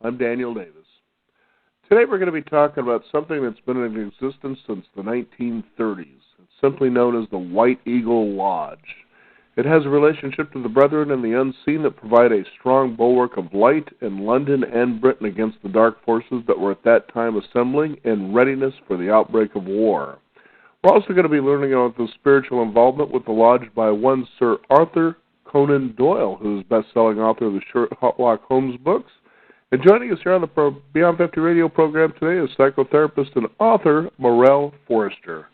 I'm Daniel Davis. Today we're going to be talking about something that's been in existence since the 1930s. It's simply known as the White Eagle Lodge. It has a relationship to the Brotherhood and the unseen that provide a strong bulwark of light in London and Britain against the dark forces that were at that time assembling in readiness for the outbreak of war. We're also going to be learning about the spiritual involvement with the Lodge by one Sir Arthur Conan Doyle, who is best-selling author of the Sherlock Holmes books. And joining us here on the Beyond 50 radio program today is psychotherapist and author Morelle Forster.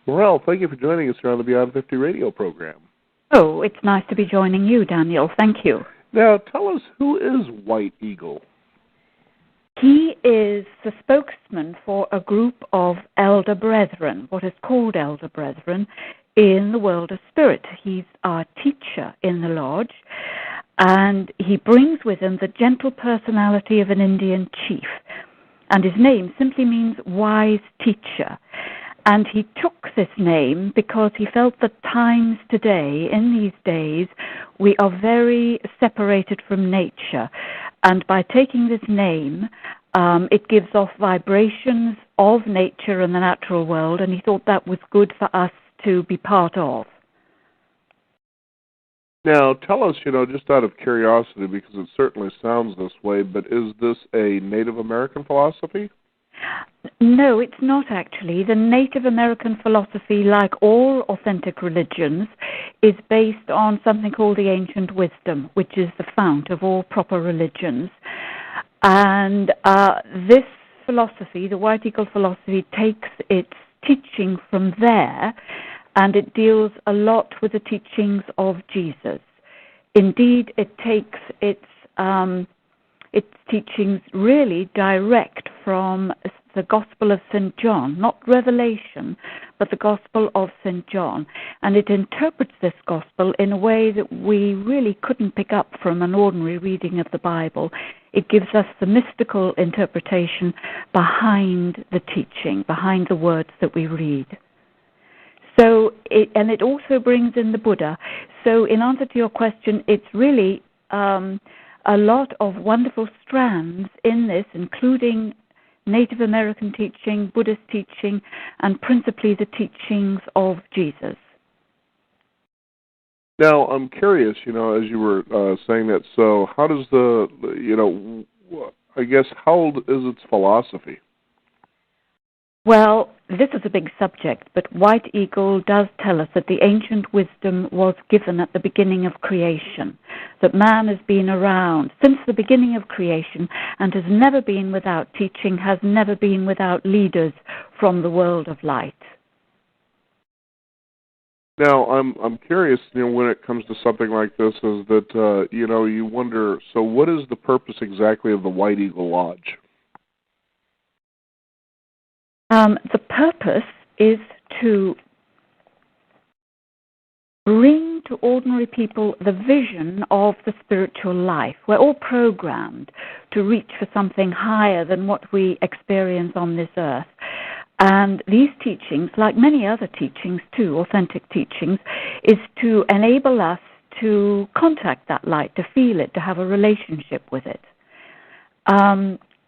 Morelle, thank you for joining us here on the Beyond 50 radio program. Oh, it's nice to be joining you, Daniel. Thank you. Now, tell us, who is White Eagle? He is the spokesman for a group of elder brethren, what is called elder brethren, in the world of spirit. He's our teacher in the lodge, and he brings with him the gentle personality of an Indian chief. And his name simply means wise teacher. And he took this name because he felt that times today, in these days, we are very separated from nature. And by taking this name, it gives off vibrations of nature and the natural world, and he thought that was good for us to be part of. Now, tell us, just out of curiosity, because it certainly sounds this way, but is this a Native American philosophy? No, it's not actually. The Native American philosophy, like all authentic religions, is based on something called the ancient wisdom, which is the fount of all proper religions. And this philosophy, the White Eagle philosophy, takes its teaching from there, and it deals a lot with the teachings of Jesus. Indeed, it takes its teachings really direct from the Gospel of St. John, not Revelation, but the Gospel of St. John. And it interprets this Gospel in a way that we really couldn't pick up from an ordinary reading of the Bible. It gives us the mystical interpretation behind the teaching, behind the words that we read. So, it also brings in the Buddha. So in answer to your question, it's really a lot of wonderful strands in this, including Native American teaching, Buddhist teaching, and principally the teachings of Jesus. Now, I'm curious, as you were saying that, so how does how old is its philosophy? Well, this is a big subject, but White Eagle does tell us that the ancient wisdom was given at the beginning of creation, that man has been around since the beginning of creation and has never been without teaching, has never been without leaders from the world of light. Now, I'm curious, when it comes to something like this, is that, you wonder, so what is the purpose exactly of the White Eagle Lodge? The purpose is to bring to ordinary people the vision of the spiritual life. We're all programmed to reach for something higher than what we experience on this earth. And these teachings, like many other teachings too, authentic teachings, is to enable us to contact that light, to feel it, to have a relationship with it.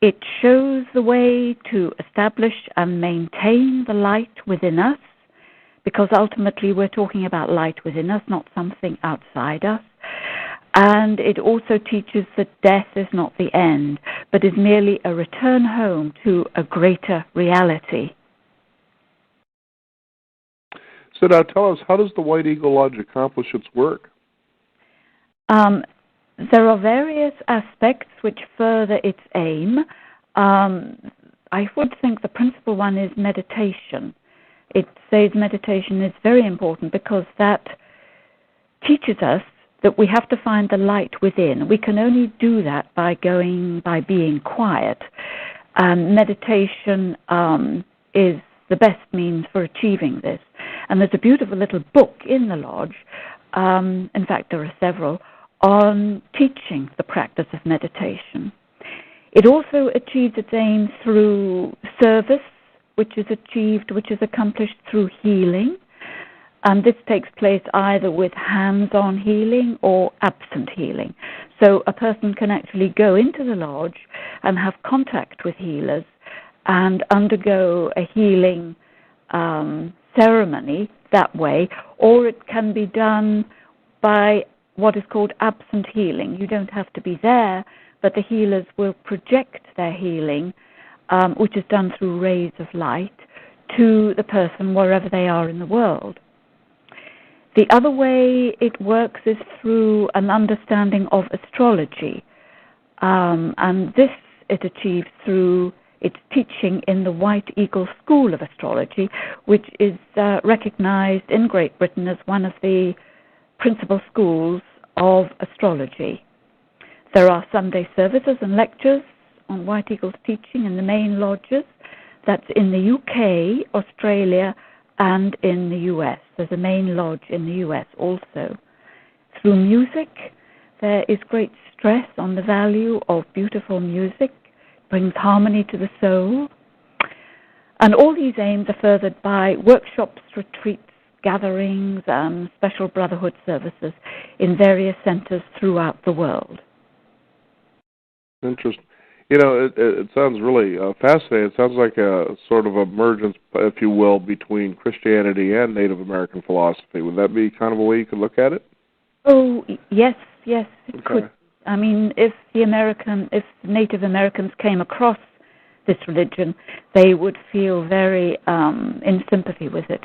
It shows the way to establish and maintain the light within us, because ultimately we're talking about light within us, not something outside us. And it also teaches that death is not the end, but is merely a return home to a greater reality. So now tell us, how does the White Eagle Lodge accomplish its work? There are various aspects which further its aim. I would think the principal one is meditation. It says meditation is very important because that teaches us that we have to find the light within. We can only do that by being quiet. Meditation is the best means for achieving this. And there's a beautiful little book in the lodge, in fact there are several, on teaching the practice of meditation. It also achieves its aim through service, which is accomplished through healing. And this takes place either with hands-on healing or absent healing. So a person can actually go into the lodge and have contact with healers and undergo a healing ceremony that way, or it can be done by what is called absent healing. You don't have to be there, but the healers will project their healing, which is done through rays of light, to the person wherever they are in the world. The other way it works is through an understanding of astrology, and this it achieves through its teaching in the White Eagle School of Astrology, which is recognized in Great Britain as one of the principal schools of astrology. There are Sunday services and lectures on White Eagle's teaching in the main lodges. That's in the UK, Australia, and in the US. There's a main lodge in the US also. Through music, there is great stress on the value of beautiful music. It brings harmony to the soul. And all these aims are furthered by workshops, retreats, gatherings, and special Brotherhood services in various centers throughout the world. Interesting. You know, it sounds really fascinating. It sounds like a sort of emergence, if you will, between Christianity and Native American philosophy. Would that be kind of a way you could look at it? Oh, yes, it could. I mean, if Native Americans came across this religion, they would feel very in sympathy with it.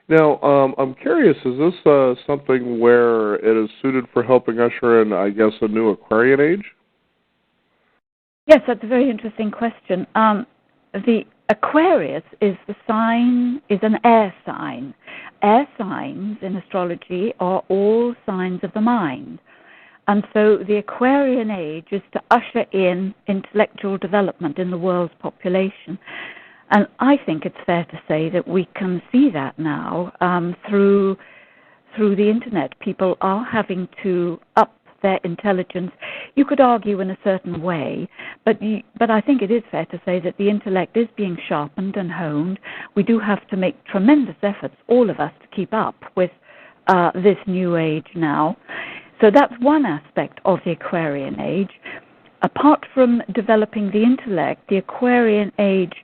Now, I'm curious, is this something where it is suited for helping usher in, I guess, a new Aquarian Age? Yes, that's a very interesting question. The Aquarius is an air sign. Air signs in astrology are all signs of the mind. And so the Aquarian Age is to usher in intellectual development in the world's population. And I think it's fair to say that we can see that now through the Internet. People are having to up their intelligence. You could argue in a certain way, but I think it is fair to say that the intellect is being sharpened and honed. We do have to make tremendous efforts, all of us, to keep up with this new age now. So that's one aspect of the Aquarian Age. Apart from developing the intellect, the Aquarian Age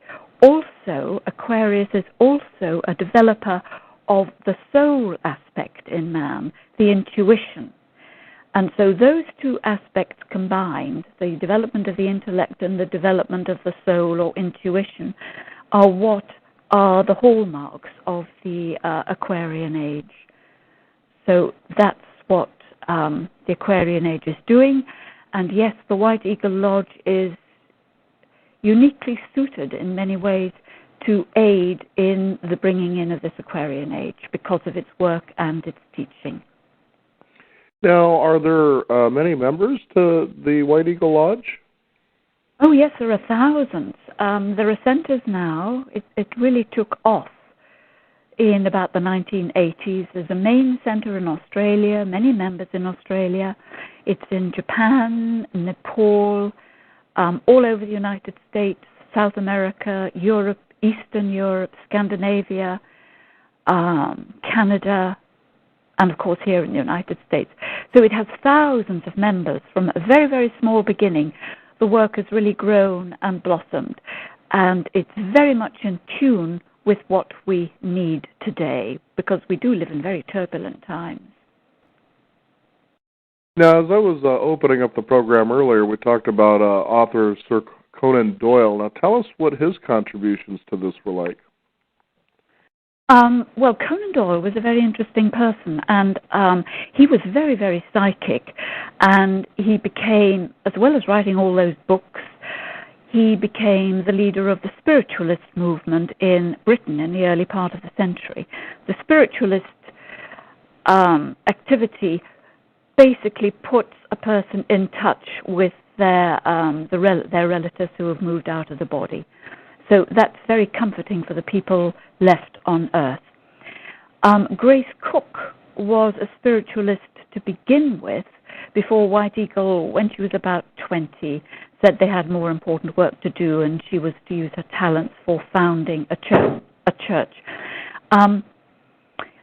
Aquarius is also a developer of the soul aspect in man, the intuition. And so those two aspects combined, the development of the intellect and the development of the soul or intuition, are what are the hallmarks of the Aquarian Age. So that's what the Aquarian Age is doing. And yes, the White Eagle Lodge is uniquely suited in many ways to aid in the bringing in of this Aquarian Age because of its work and its teaching. Now, are there many members to the White Eagle Lodge? Oh, yes, there are thousands. There are centers now. It really took off in about the 1980s. There's a main center in Australia, many members in Australia. It's in Japan, Nepal, all over the United States, South America, Europe, Eastern Europe, Scandinavia, Canada, and of course here in the United States. So it has thousands of members from a very, very small beginning. The work has really grown and blossomed, and it's very much in tune with what we need today, because we do live in very turbulent times. Now, as I was opening up the program earlier, we talked about author Sir Conan Doyle. Now, tell us what his contributions to this were like. Well, Conan Doyle was a very interesting person, and he was very, very psychic, and he became, as well as writing all those books, he became the leader of the spiritualist movement in Britain in the early part of the century. The spiritualist activity basically puts a person in touch with their relatives who have moved out of the body. So that's very comforting for the people left on Earth. Grace Cook was a spiritualist to begin with, before White Eagle, when she was about 20, said they had more important work to do, and she was to use her talents for founding a church.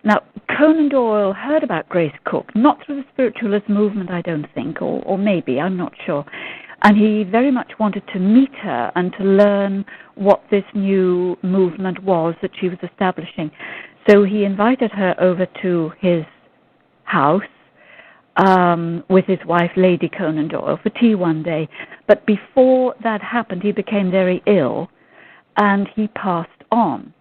Now, Conan Doyle heard about Grace Cook, not through the spiritualist movement, I don't think, or maybe, I'm not sure. And he very much wanted to meet her and to learn what this new movement was that she was establishing. So he invited her over to his house with his wife, Lady Conan Doyle, for tea one day. But before that happened, he became very ill, and he passed on.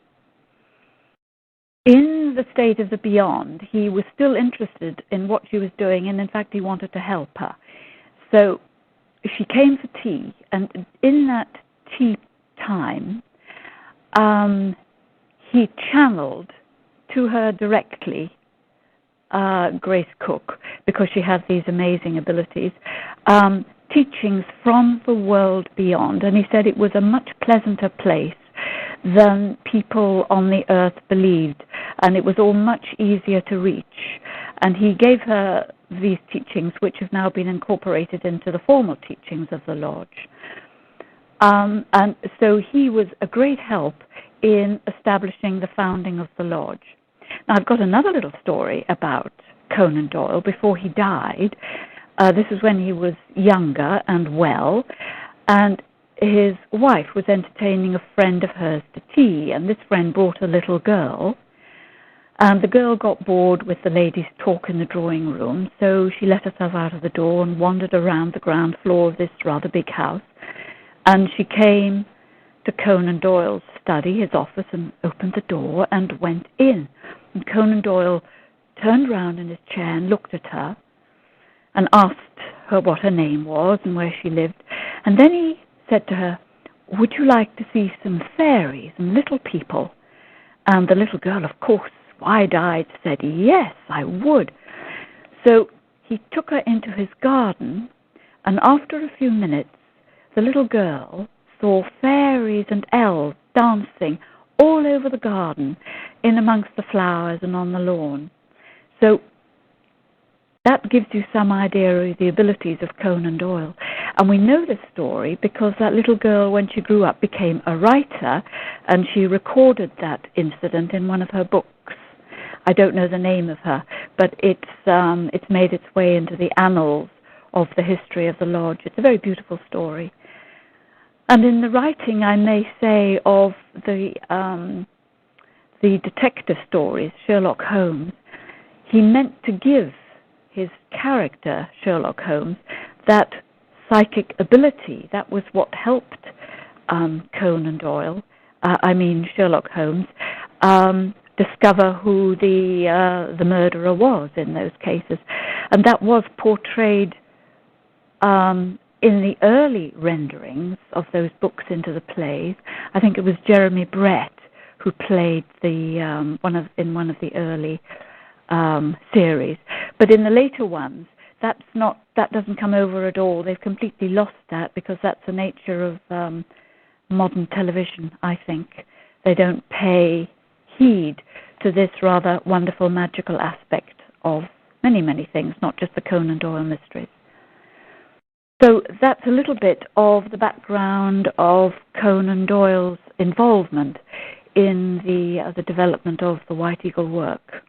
In the state of the beyond, he was still interested in what she was doing, and in fact, he wanted to help her. So she came for tea, and in that tea time, he channeled to her directly Grace Cook, because she had these amazing abilities, teachings from the world beyond. And he said it was a much pleasanter place than people on the earth believed, and it was all much easier to reach. And he gave her these teachings, which have now been incorporated into the formal teachings of the Lodge. And so he was a great help in establishing the founding of the Lodge. Now, I've got another little story about Conan Doyle before he died. This is when he was younger and well, and his wife was entertaining a friend of hers to tea, and this friend brought a little girl, and the girl got bored with the ladies' talk in the drawing room, so she let herself out of the door and wandered around the ground floor of this rather big house, and she came to Conan Doyle's study, his office, and opened the door and went in. And Conan Doyle turned round in his chair and looked at her and asked her what her name was and where she lived, and then he said to her, "Would you like to see some fairies and little people?" And the little girl, of course, wide-eyed, said, "Yes, I would." So he took her into his garden, and after a few minutes, the little girl saw fairies and elves dancing all over the garden, in amongst the flowers and on the lawn. So that gives you some idea of the abilities of Conan Doyle. And we know this story because that little girl, when she grew up, became a writer, and she recorded that incident in one of her books. I don't know the name of her, but it's made its way into the annals of the history of the Lodge. It's a very beautiful story. And in the writing, I may say, of the detective stories, Sherlock Holmes, he meant to give his character, Sherlock Holmes, that psychic ability. That was what helped Sherlock Holmes, discover who the murderer was in those cases. And that was portrayed in the early renderings of those books into the plays. I think it was Jeremy Brett who played in one of the early series. But in the later ones, that doesn't come over at all. They've completely lost that, because that's the nature of modern television, I think. They don't pay heed to this rather wonderful magical aspect of many, many things, not just the Conan Doyle mysteries. So that's a little bit of the background of Conan Doyle's involvement in the development of the White Eagle work.